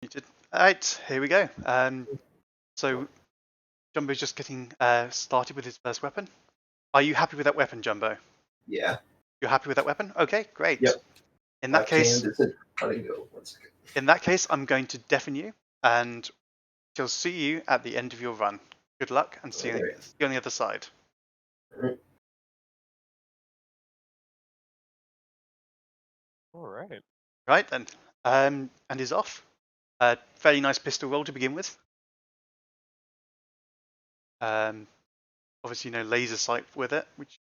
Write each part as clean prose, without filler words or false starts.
You did. Alright, here we go. So Jumbo's just getting started with his first weapon. Are you happy with that weapon, Jumbo? Yeah. You're happy with that weapon? Okay, great. Yep. In that case, How do you go? 1 second. in that case, I'm going to deafen you, and she'll see you at the end of your run. Good luck, and see you on the other side. Alright. All right. Right then, and he's off. Fairly nice pistol roll to begin with. Obviously, no laser sight with it, which is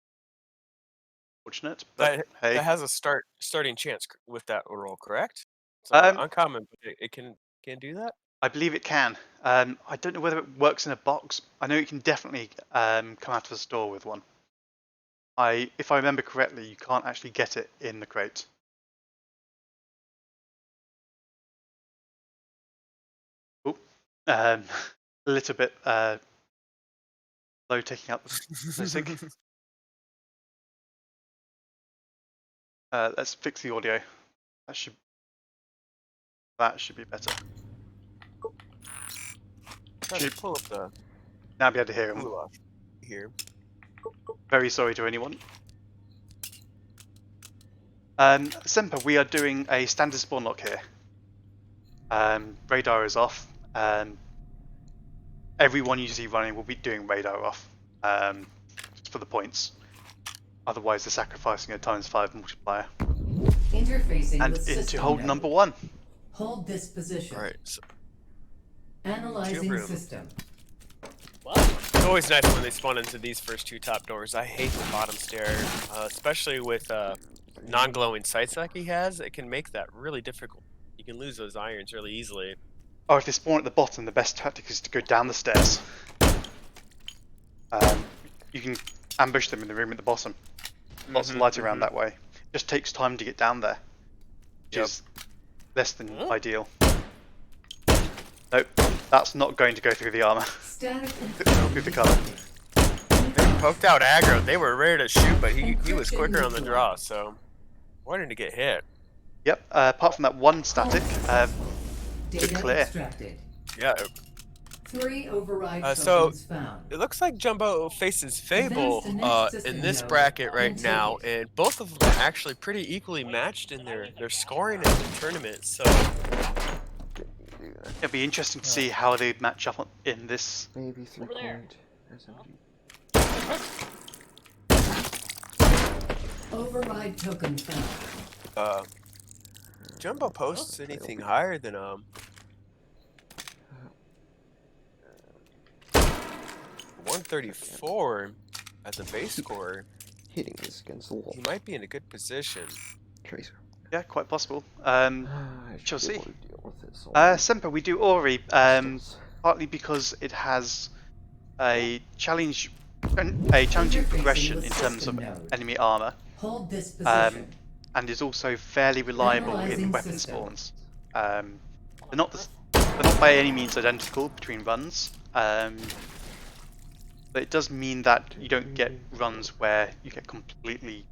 fortunate. But hey, That has a starting chance with that roll, correct? It's uncommon, but it can do that. I believe it can. I don't know whether it works in a box. I know it can definitely come out of a store with one. If I remember correctly, you can't actually get it in the crate. Oh, a little bit low taking out the sync. Let's fix the audio. That should be better. Should pull up the Now be able to hear him. Here. Very sorry to anyone. Semper, we are doing a standard spawn lock here. Radar is off. Everyone usually running will be doing radar off, just for the points. Otherwise, they're sacrificing a ×5 multiplier. Interfacing And with into system hold node. number 1. Hold this position. All right. So Analyzing room. system. it's always nice when they spawn into these first two top doors. I hate the bottom stair, especially with non-glowing sights like he has. It can make that really difficult. You can lose those irons really easily. Oh, if they spawn at the bottom, the best tactic is to go down the stairs. You can ambush them in the room at the bottom. Lots of light around that way. It just takes time to get down there, which is less than ideal. Nope, that's not going to go through the armor. Through the cover. They poked out aggro. They were ready to shoot, but he was quicker on the draw, so wanted to get hit. Yep. Apart from that one static, good Data clear. extracted. Yeah. 3 override So tokens found. it looks like Jumbo faces Fable Advance the next system in this node bracket right and take now, it. and both of them are actually pretty equally matched in their scoring in the tournament. So It'll be interesting to see how they match up in this. Maybe 3 there. point SMG. Override token found. Jumbo posts anything higher than 134 as a base score. Hitting this against the wall. He might be in a good position. Tracer. Yeah, quite possible. I Shall should be see. able to deal with this. Semper, we do Ori, Pistols. partly because it has a challenging progression in terms of enemy armor, Hold this position. and is also fairly reliable in Analyzing weapon system. spawns. They're not by any means identical between runs, but it does mean that you don't get runs where you get completely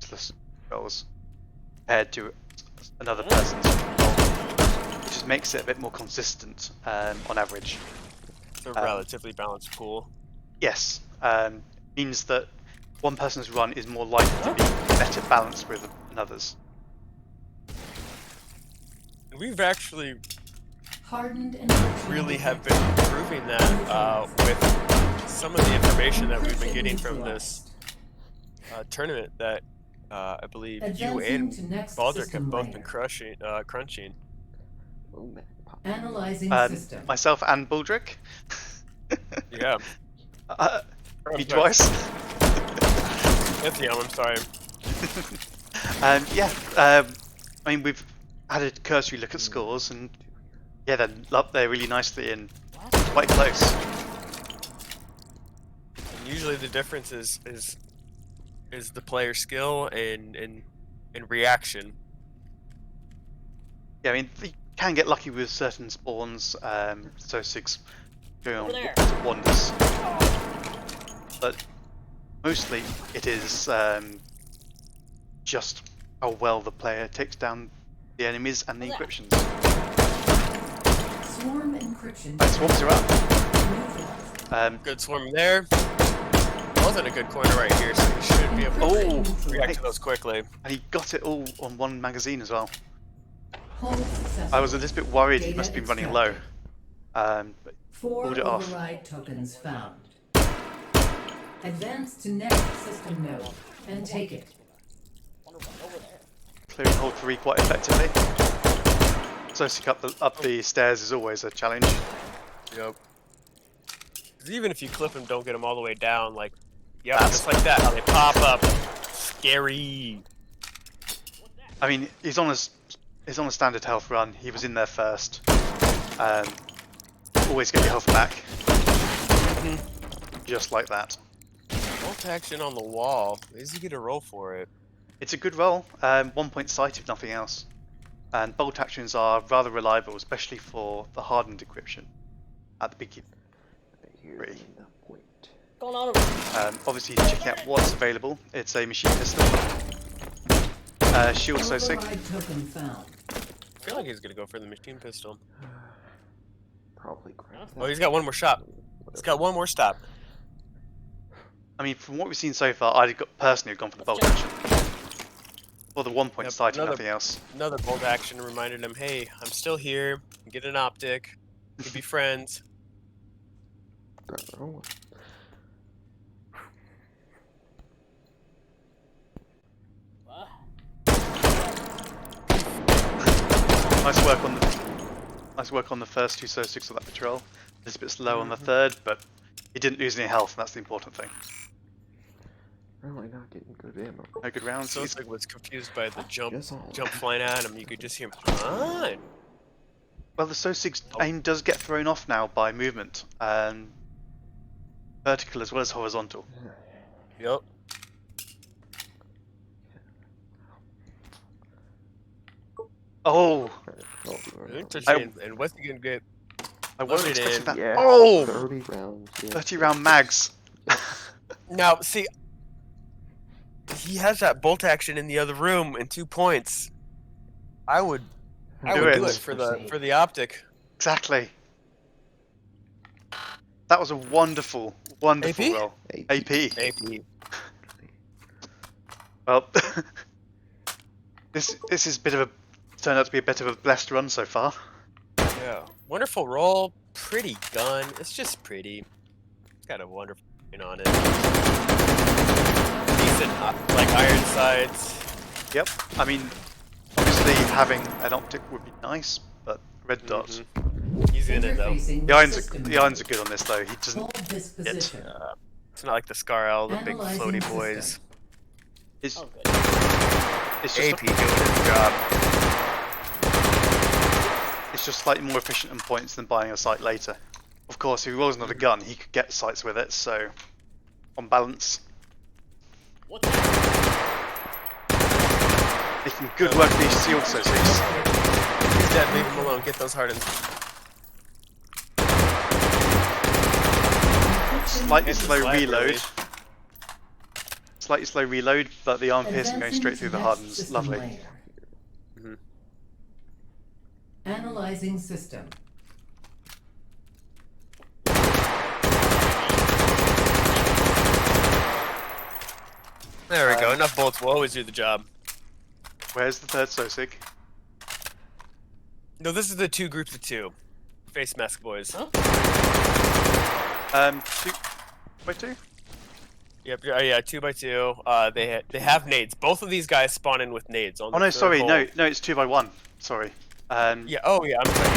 useless rolls compared to another person's roll, which just makes it a bit more consistent on average. It's a relatively balanced pool. Yes, means that one person's run is more likely to be better balanced with another's. We've actually Hardened and really have been improving that with some of the information that we've been getting from this tournament that I believe you and Baldric have both been crunching. Oh, man. Analyzing system. Myself and Baldric. Yeah. Me twice. That's the I'm sorry. Yeah, I mean, we've had a cursory look at scores, and yeah, they're up there really nicely and quite close. And usually the difference is the player skill and reaction. Yeah, I mean, you can get lucky with certain spawns, so 6 going Over there. on wonders. But mostly it is just how well the player takes down the enemies and the Over there. encryptions. Swarm encryption. That swarms are neutralized. up. Good swarm there. Wasn't a good corner right here, so he should be able to Oh, react to those quickly. And he got it all on one magazine as well. Hold successful. I was a little bit worried he Data must be running low. extracted. But 4 pulled it off. override tokens found. Advance to next system node and take it. clearing hold 3 quite effectively. Sosik up the stairs is always a challenge. Yep. 'Cause even if you clip him, don't get him all the way down. Like, yeah, just like that. How they pop up. Scary. I mean, he's on a standard health run. He was in there first. Always get your health back. Just like that. Bolt action on the wall. Is he gonna roll for it? It's a good roll. 1 point sight if nothing else. And bolt actions are rather reliable, especially for the hardened encryption at the beginning. Here's the point. Obviously, checking out what's available. It's a machine pistol. Shield Sosik. Override token found. I feel like he's gonna go for the machine pistol. Probably grab that. Oh, he's got one more shot. He's got one more stop. I mean, from what we've seen so far, I'd personally have gone for the bolt action. Or the 1 point Yep, sight and another- nothing else. Another bolt action reminded him, hey, I'm still here. Get an optic. We could be friends. Grab the wrong one. Nice work on the first 2 Sosiks of that patrol. Just a bit slow on the third, but he didn't lose any health, and that's the important thing. Really not getting good ammo. No good rounds. He's- Sosik was confused by the jump Guess I'll- flying at him. You could just hear him. Fine. Well, the Sosik's aim does get thrown off now by movement, vertical as well as horizontal. Yep. Oh, Interesting. And what's he gonna get? I wasn't Loaded expecting in. that. Yeah. Oh, 30 rounds. Yeah. 30 round mags. Now, see, he has that bolt action in the other room in 2 points. I would Do do it. it for the optic. Exactly. That was a wonderful, wonderful AP? roll. AP. AP. Well, this is a bit of a turned out to be a bit of a blessed run so far. Yeah. Wonderful roll. Pretty gun. It's just pretty. It's got a wonderful thing on it. Decent, like iron sides. Yep. I mean, obviously having an optic would be nice, but red dots. He's in it though. Interfacing The irons system are node. good on this though. He doesn't. Hold this position. It's not like the Scar L, the big Analyzing floaty system. boys. It's AP just doing his job. it's just slightly more efficient in points than buying a sight later. Of course, if he rolls another gun, he could get sights with it. So, on balance, making good work of these shield Sosiks. He's dead. Leave him alone. Get those hardens. Slightly Hit the slow flag, reload. really. Slightly slow reload, but the arm piercing going straight through the hardens. System Lovely. layer. Mhm. Analyzing system. There we go. Enough bolts will always do the job. Where's the third Sosik? No, this is the 2 groups of 2. Face mask boys. 2 by 2? Yep. Yeah. 2 by 2. They have nades. Both of these guys spawn in with nades. On Oh the no, third sorry, hole. no, it's 2 by 1. Sorry. Yeah. Oh yeah. I'm sorry.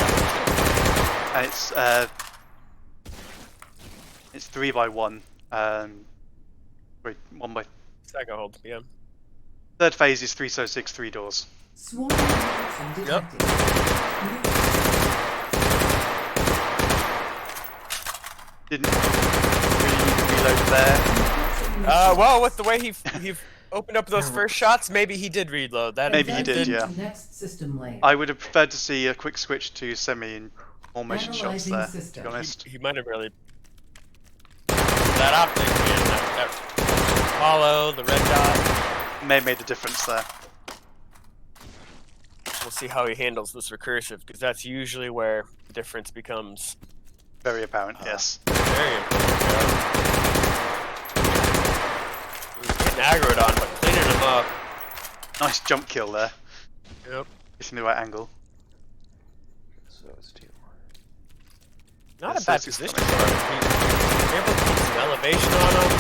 Yeah. And it's 3 by 1. Wait, 1 by. Second hold. Yeah. Third phase is 3 Sosiks, 3 doors. Swarm encryption Yep. detected. Didn't really need to reload there. Well, with the way he opened up those first shots, maybe he did reload. That Maybe he did, Advancing yeah. to Next system layer. I would have preferred to see a quick switch to semi and more motion shots Analyzing there, to system. be honest. He might have really. That optic, man, that follow the red dot. May have made a difference there. We'll see how he handles this recursive, because that's usually where the difference becomes Very apparent, yes. very important. He was getting aggroed on, but cleaning him up. Nice jump kill there. Yep. Hitting the right angle. So it's 2. Not Yeah, a bad so it's position coming. for him. He's able to keep some elevation on him.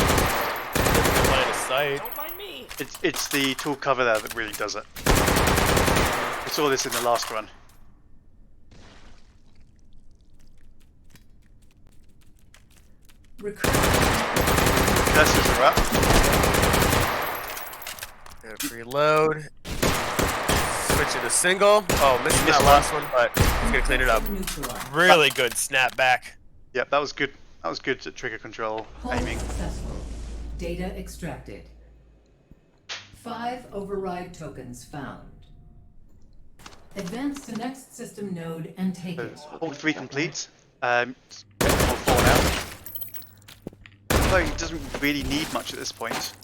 Good line of sight. Don't mind me. It's the tool cover there that really does it. We saw this in the last run. Curses are up. Gonna reload. Switch it to single. Oh, missing Missed that last one, but he's gonna clean it up. Neutralized. Really good snap back. Yep, that was good. That was good at trigger control, Hull aiming. successful. Data extracted. 5 override tokens found. Advance to next system node and take So, it. all 3 complete. All 4 now. Although he doesn't really need much at this point.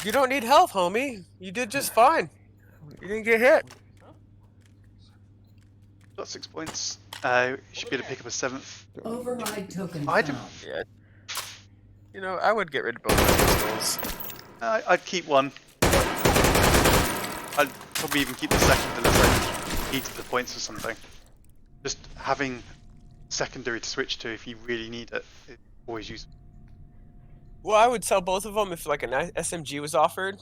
You don't need health, homie. You did just fine. You didn't get hit. Got 6 points. Should be able to pick up a 7th. Override token I found. Yeah. You know, I would get rid of both of those pistols. I'd keep one. I'd probably even keep the second unless I needed the points or something. Just having secondary to switch to if you really need it is always useful. Well, I would sell both of them if like an SMG was offered.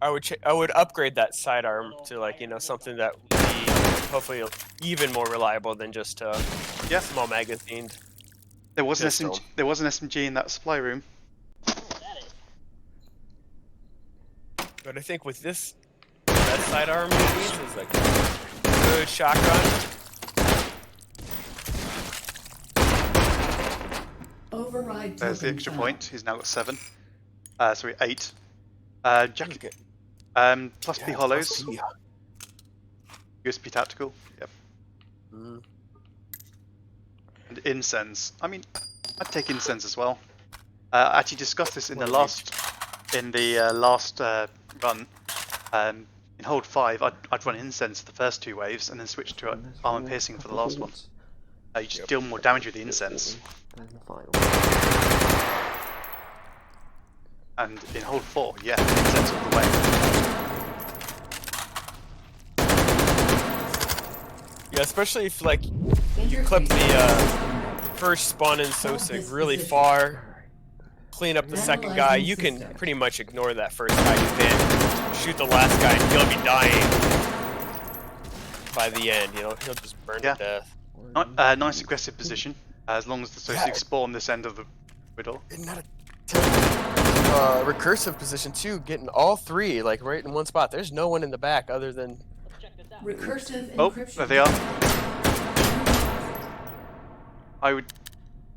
I would upgrade that sidearm to like, you know, something that would be hopefully even more reliable than just Yeah. small magazined. There was an Pistol. SMG. There was an SMG in that supply room. But I think with this, that sidearm is like a good shotgun. Override There's the token extra found. point. He's now got 7. Sorry, 8. Jacket. Okay. Plus P Yeah, hollows. plus P. USB tactical. Yep. Mm. And incense. I mean, I'd take incense as well. I actually discussed this in the last run. In hold 5, I'd run incense the first 2 waves and then switch to armor piercing for the last one. You just deal more damage with the incense. And the final. And in hold 4, yeah, incense all the way. Yeah, especially if like you clip the first spawn in Sosig really far, clean up the second guy, you can pretty much ignore that first guy. You can shoot the last guy and he'll be dying by the end. You know, he'll just burn Yeah. to death. Nice aggressive position, as long as the Yeah. Sosig spawn this end of the middle. And not a recursive position too, getting all 3 like right in one spot. There's no one in the back other than. Recursive Oh, encryption. there they are. I would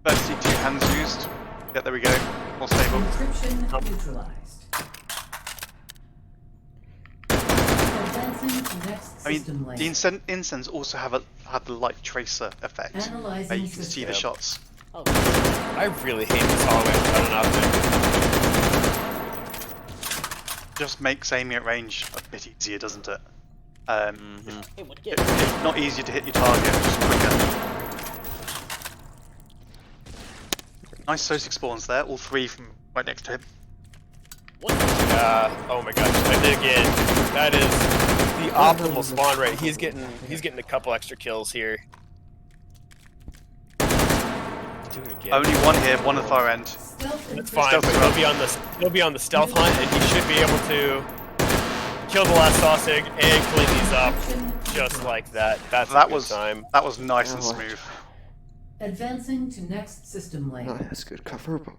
first see 2 hands used. Yeah, there we go. More stable. Encryption neutralized. Advancing to next I mean, system the lane. incense also had the light tracer effect. Analyzing You can see the system. shots. I really hate this hallway running out there. Just makes aiming at range a bit easier, doesn't it? Hey, what get? It's not easier to hit your target, just quicker. Nice Sosig spawns there, all 3 from right next to him. Oh my gosh, I did again. That is the optimal spawn rate. He's getting a couple extra kills here. Do it again. Only one here, one at the far end. Stealth It's encryption. fine, Stealth but throw. he'll be on the stealth hunt, and he should be able to kill the last Sosig and clean these up just like that. That's a That good was time. that was nice and I like smooth. Advancing to next system lane. Not as good cover, but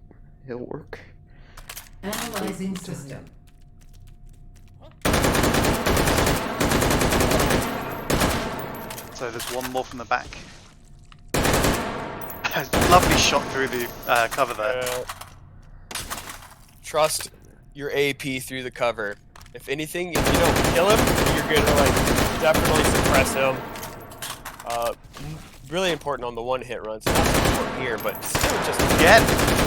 it'll work. Analyzing system. So there's one more from the back. Lovely shot through the cover there. Trust your AP through the cover. If anything, if you don't kill him, you're gonna like definitely suppress him. Really important on the one hit runs. Not so important here, but still just Again,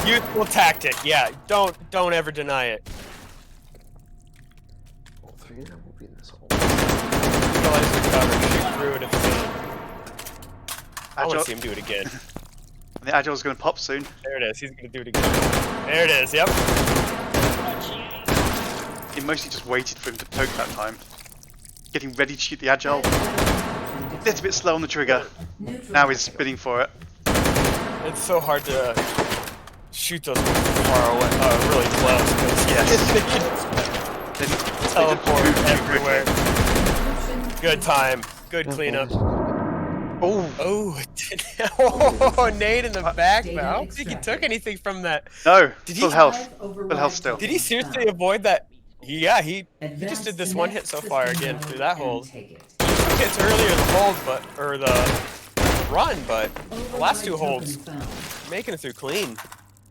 useful tactic. Yeah, don't ever deny it. All 3 of them will be in this hole. Utilize your cover, shoot through it if you can. I want Agile, to see him do it again. and the Agile's going to pop soon. There it is. He's going to do it again. There it is. Yep. He mostly just waited for him to poke that time. Getting ready to shoot the Agile. A little bit slow on the trigger. Now he's spinning for it. It's so hard to shoot those far away, really close. Yes. They can They teleport just move too everywhere. Good time. Good cleanup. Oh, Oh, Nate in the back. But I don't think he took anything from that. no. Did Full he- health. Full health still. Did he seriously avoid that? Yeah, he just did this one hit so far again through that hold. He took hits earlier in the hold, or the run, but the last two holds, making it through clean.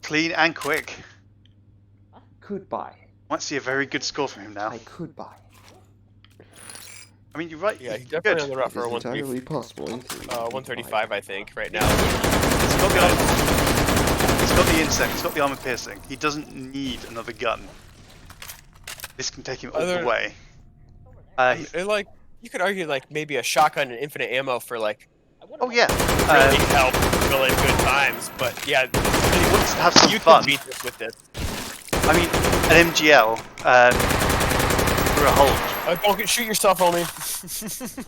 Clean and quick. Goodbye. Might see a very good score from him now. I could buy. I mean, you're right. Yeah, he's you're definitely on good. the route for a It's entirely possible. 135, I think, right now. He's got the He's got the insect. He's got the armor piercing. He doesn't need another gun. This can take him all the way. Like, you could argue like maybe a shotgun and infinite ammo for like Oh yeah. really help fill in good times, but yeah, He wants to have some you fun. can beat this with this. I mean, an MGL for a hold. Don't shoot yourself, homie.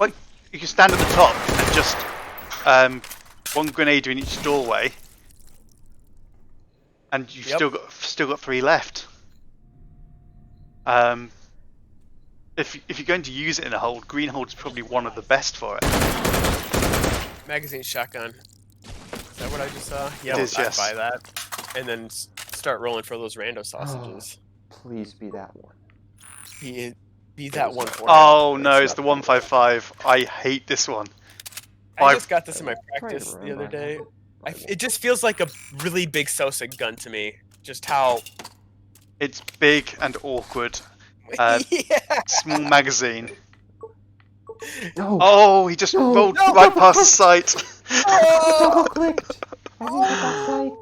Well, you can stand at the top and just one grenade in each doorway, and you've Yep. still got 3 left. If you're going to use it in a hold, green hold is probably one of the best for it. Magazine shotgun. Is that what I just saw? Yeah, It is, I'd yes. buy that, and then start rolling for those rando sausages. Please be that one. Be that one for me. Oh no, it's the 155. I hate this one. I just got this in my Trying to practice the remember. other day. It just feels like a really big Sosa gun to me. Just how It's big and awkward. yeah. Small magazine. No! Oh, he just No, rolled no, right past the sight. Double clicked! I didn't get that sight.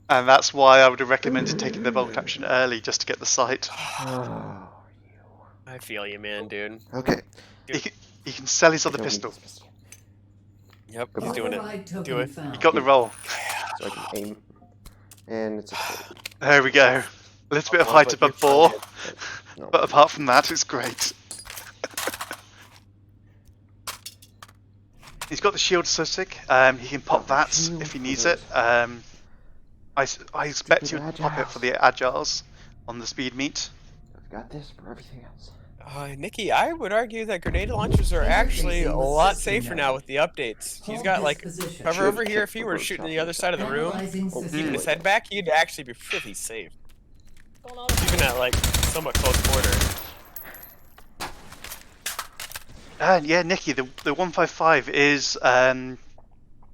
And that's why I would have recommended taking the bolt action early, just to get the sight. Oh, I feel you, man, dude. okay. He can sell his other I don't need pistol. this pistol. Yep, he's doing it. Do it. He got the roll. So I can aim. And it's a kill. There we go. A little bit of Oh, height but above you're 4, No. but apart from that, it's great. He's got the shield static. He can pop that if he needs it. I expect he would pop it for the agiles on the speed meet. I've got this for everything else. Nikki, I would argue that grenade launchers are actually a lot safer now with the updates. He's got like cover over here. If he were shooting the other side of the room, keeping his head back, he'd actually be pretty safe. Even at like somewhat close quarter. Yeah, Nikki, the 155 is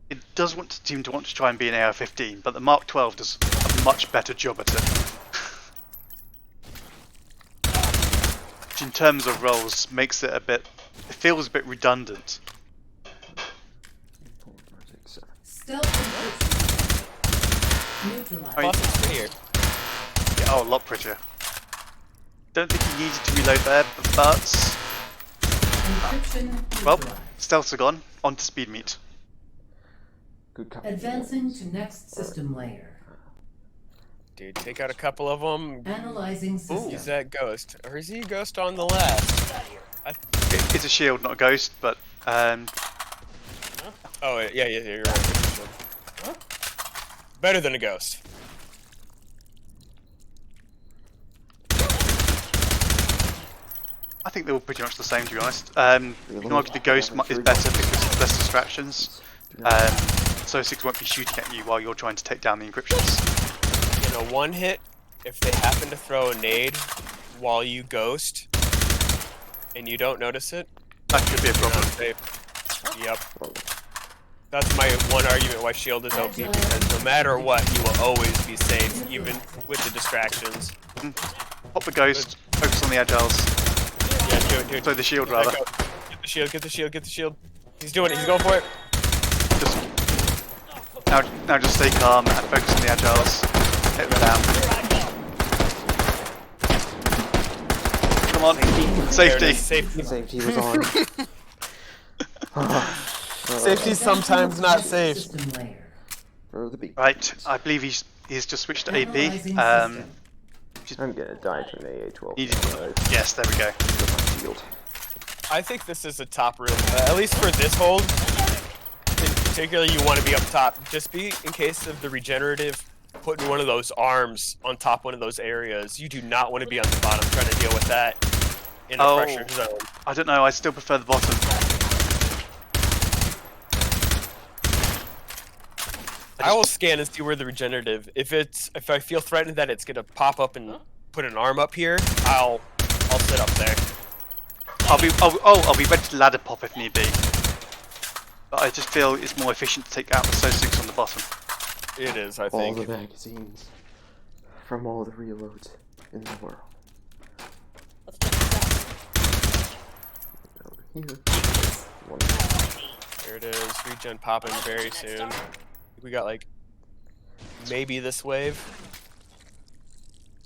it does seem to want to try and be an AR-15, but the Mark 12 does a much better job at it. Which in terms of roles makes it it feels a bit redundant. Stealth neutralized. I mean, Plus, it's prettier. yeah, oh, a lot prettier. Don't think he needed to reload there, but Encryption well, neutralized. stealths are gone. On to speed meet. Good cover. Advancing to next system layer. Dude, take out a couple of them. Analyzing system. Is that Ghost? Or is he Ghost on the left? It's a shield, not a ghost, but Oh, yeah, you're right. Better than a Ghost. I think they're all pretty much the same, to be honest. You can argue the ghost is better because of less distractions. So 6 won't be shooting at you while you're trying to take down the encryptions. In a one hit, if they happen to throw a nade while you Ghost, and you don't notice it, That could be a you're problem. not safe. Yep. That's my one argument why Shield is OP, because no matter what, you will always be safe, even with the distractions. Pop the ghost, focus on the agiles. Yeah, do it, dude. So the shield, rather. Get the shield, get the shield, get the shield. He's doing it, he's going for it. Just now just stay calm and focus on the agiles. Hit them down. Come on, There it safety. is, safety. Safety was on. Safety's sometimes not safe. System layer. For the big Right, I believe he's just switched to AP. Analyzing system. I'm gonna die to an AA-12. Needed- Yes, there we go. Shield. I think this is a top room, at least for this hold. In particular, you want to be up top, just be in case of the regenerative. Putting one of those arms on top one of those areas. You do not want to be on the bottom trying to deal with that in a pressure zone. I don't know, I still prefer the bottom. I will scan and see where the regenerative. If I feel threatened that it's gonna pop up and put an arm up here, I'll sit up there. I'll be ready to ladder pop if need be. But I just feel it's more efficient to take out the SO6 on the bottom. It is, I All think. the magazines from all the reloads in the world. Over here. One. There it is. Regen popping very soon. We got like maybe this wave.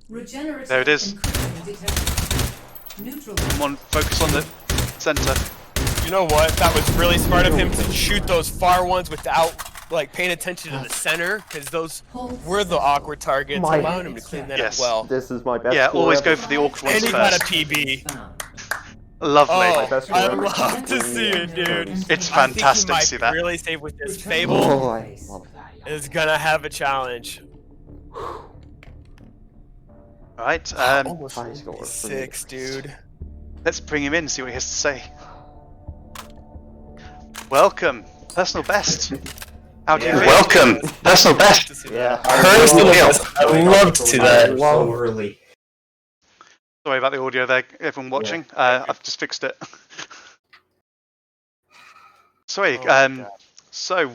Regenerative There it is. encryption detected. Neutral. Come on, focus on the center. You know what? That was really smart of him to shoot those far ones without like paying attention to the center, because those were the awkward targets. My- Allowing him to clean that Yes. up well. This is my best. Yeah, score always ever. go for the awkward ones And he got a first. PB. Found. Lovely. Oh, best I score ever. love to see it, dude. It's I think fantastic he might to see be that. really safe with this Return Fable. to Oh, I base. love that. Is gonna have a challenge. Alright, Almost high score for me. 6, dude. let's bring him in and see what he has to say. Welcome, personal best. How do you feel? Welcome, personal best. To see Yeah. Personal best. I love to see that. So early. Sorry about the audio there, everyone watching. I've just fixed it. Sorry, Oh my God. so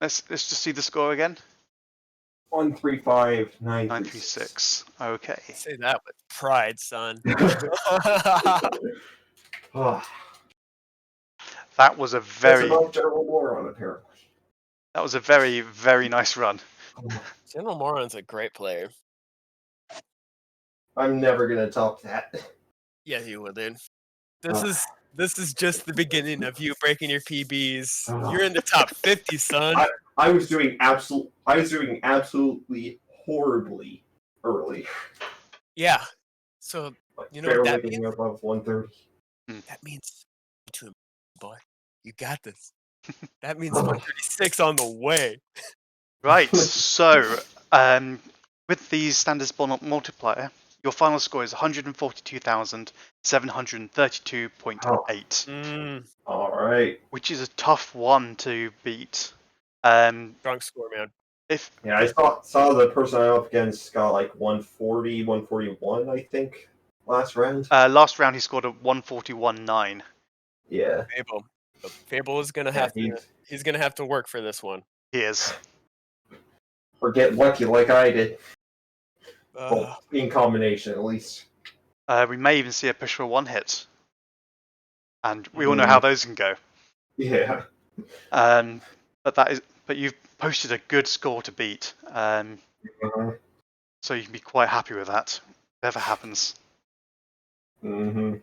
let's just see the score again. 135,936. 936. Okay. Say that with pride, son. Oh, That was a that's very above General Moron, apparently. very nice run. General Moron's a great player. I'm never gonna top that. Yeah, you will, dude. This is just the beginning of you breaking your PBs. You're in the top 50, son. I was doing absolutely horribly early. Yeah. So Like, You know what that barely getting above 130. that means to him, boy. You got this. That means 136 on the way. Right, so with the standard spawn multiplier, your final score is 142,732.8, Alright. which is a tough one to beat. Strong score, man. If Yeah, I saw the person I up against got like 140, 141, I think, last round. last round he scored a 141.9. Yeah. Fable. But Fable is gonna have to. He's gonna have to work for this one. He is. Or get lucky like I did. Uh, Well, in combination, at least. We may even see a push for one hit, and we all know how those can go. Yeah. But you've posted a good score to beat, so you can be quite happy with that. Whatever happens. Mm-hmm.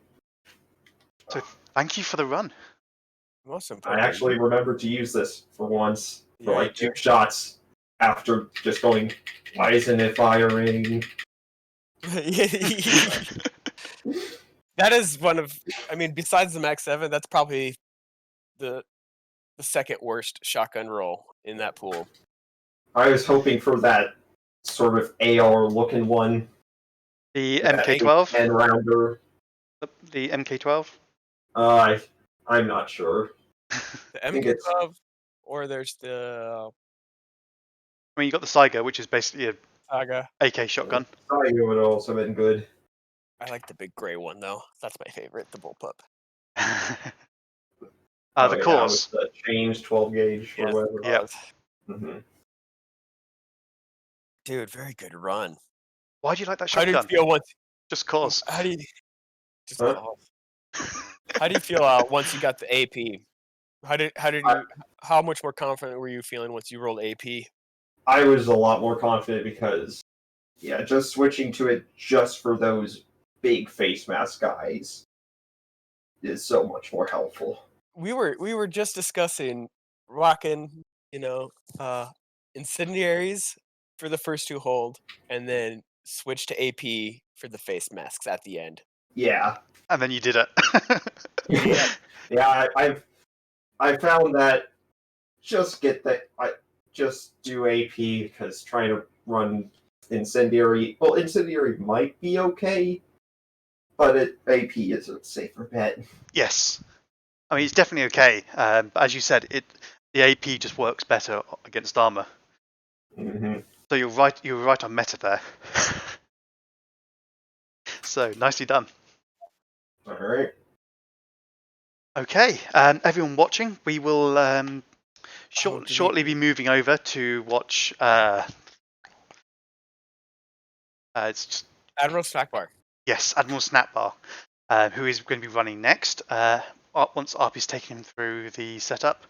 So thank you for the run. most I important. actually remembered to use this for once, for Yeah, like 2 shots, after just going, why isn't it firing? That is one of. I mean, besides the Max 7, that's probably the second worst shotgun roll in that pool. I was hoping for that sort of AR-looking one. The that MK12. 10-rounder. The MK12. I'm not sure. The think it's- MK12, or there's the I mean, you got the Saiga, which is basically a Saga. AK shotgun. Sorry, it would have also been good. I like the big gray one though. That's my favorite, the bullpup. The cause. With the change 12 gauge or Yes, whatever. Yeah. Mm-hmm. Dude, very good run. Why do you like that How do you shotgun? feel once? Just cause. How do you? Just Huh? cause. How do you feel once you got the AP? How much more confident were you feeling once you rolled AP? I was a lot more confident because, yeah, just switching to it just for those big face mask guys is so much more helpful. we were just discussing rocking, incendiaries for the first 2 hold, and then switch to AP for the face masks at the end. Yeah. And then you did it. Yeah. Yeah, I found that just do AP because trying to run incendiary might be okay, but AP is a safer bet. Yes. I mean, it's definitely okay. But as you said, the AP just works better against armor. Mm-hmm. So you're right. You were right on meta there. So nicely done. All right. Okay, everyone watching, we will shortly be moving over to watch. It's just, Admiral Snackbar. yes, Admiral Snapbar, who is going to be running next. Once Arpy's taken him through the setup,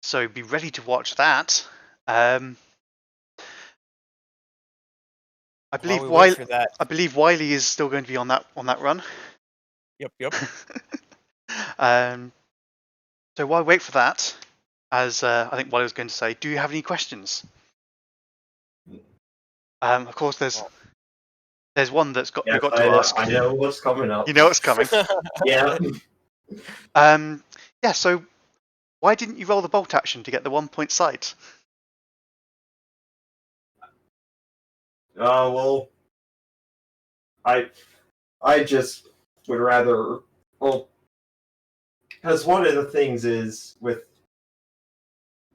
so be ready to watch that. I believe For that. I believe Wiley is still going to be on that run. Yep. So while I wait for that, as I think Wiley was going to say, do you have any questions? Of course, there's one that's got Yes, we've got to ask. I know what's coming up. You know what's coming. Yeah. Yeah. So why didn't you roll the bolt action to get the 1 point sight? Well, I just would rather, well, because one of the things is with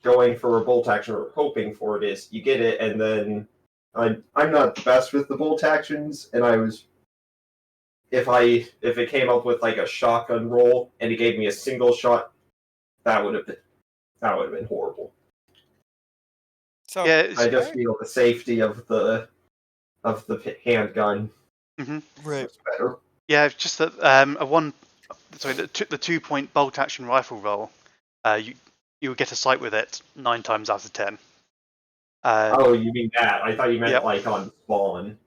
going for a bolt action or hoping for it is you get it, and then I'm not the best with the bolt actions, and if it came up with like a shotgun roll and it gave me a single shot, that would have been horrible. So Yeah. I just feel the safety of the handgun right. is better. Yeah. It's just that the 2 point bolt action rifle roll, you would get a sight with it 9 times out of 10. Oh, you mean that? I thought you meant Yep. like on spawn.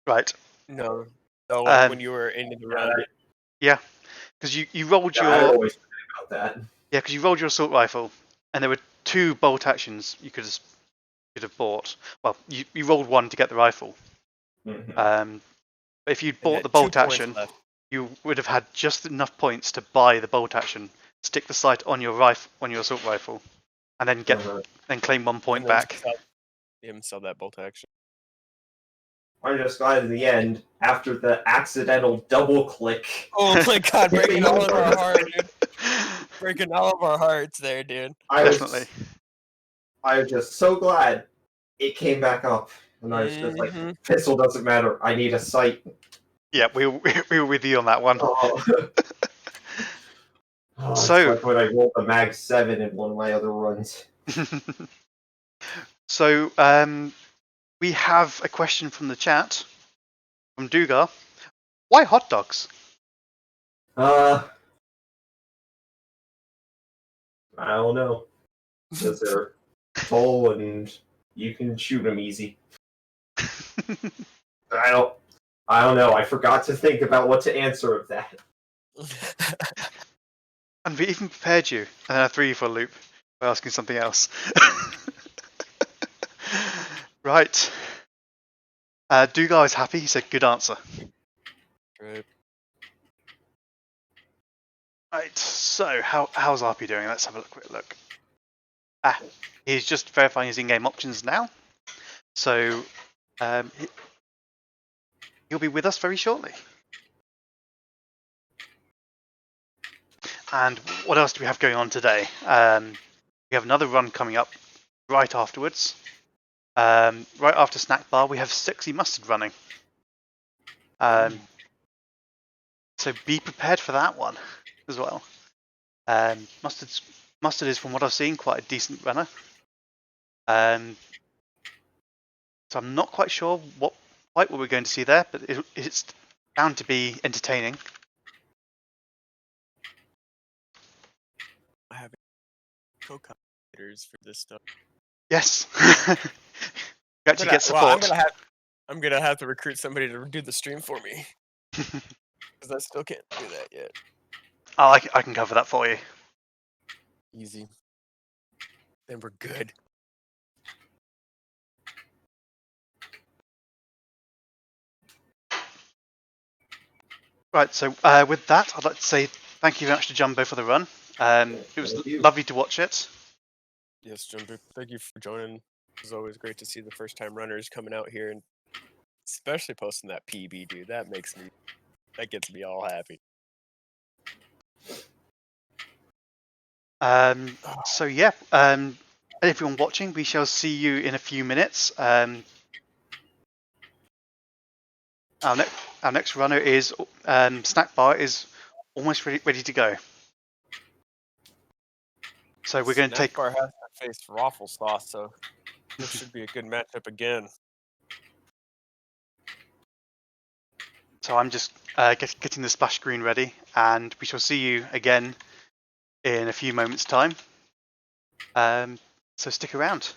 Right. No. So like when you were into the run. Yeah. Because you rolled I your always think about that. Yeah, because you rolled your assault rifle, and there were 2 bolt actions you could have bought. Well, you rolled 1 to get the rifle. Mm-hmm. But if you'd And bought had the bolt 2 points action, left. you would have had just enough points to buy the bolt action, stick the sight on your assault rifle, and then then claim 1 point And then back. sell that bolt action. I'm just glad in the end, after the accidental double click. Oh my god, breaking all of our hearts, dude. Breaking all of our hearts there, dude. Definitely. I was just so glad it came back up. And I was just like, pistol doesn't matter. I need a sight. Yeah, we were with you on that one. Oh. So- it's like when I rolled the Mag 7 in one of my other runs. So we have a question from the chat from Dugar. Why hot dogs? I don't know. Because they're full and you can shoot them easy. I don't know. I forgot to think about what to answer of that. And we even prepared you, and then I threw you for a loop by asking something else. Right. Dugar is happy. He said, "Good answer." Right. Right. So, how's RP doing? Let's have a quick look. He's just verifying his in-game options now. So, he'll be with us very shortly. And what else do we have going on today? We have another run coming up right afterwards. Right after Snack Bar, we have Sexy Mustard running. So be prepared for that one as well. Mustard is, from what I've seen, quite a decent runner. So I'm not quite sure what we're going to see there, but it's bound to be entertaining. I have co-commentators for this stuff. Yes. You actually get support. Well, I'm gonna have to recruit somebody to do the stream for me. Because I still can't do that yet. Oh, I can cover that for you. Easy. Then we're good. Right, so with that, I'd like to say thank you very much to Jumbo for the run. It was Thank you. lovely to watch it. Yes, Jumbo, thank you for joining. It's always great to see the first time runners coming out here and especially posting that PB, dude. That gets me all happy. So yeah, everyone watching, we shall see you in a few minutes. Our next runner is Snack Bar is almost ready to go. So we're going to take. Snack Bar has to face Waffle Sauce, so this should be a good matchup again. So I'm just getting the splash screen ready, and we shall see you again in a few moments' time. So stick around.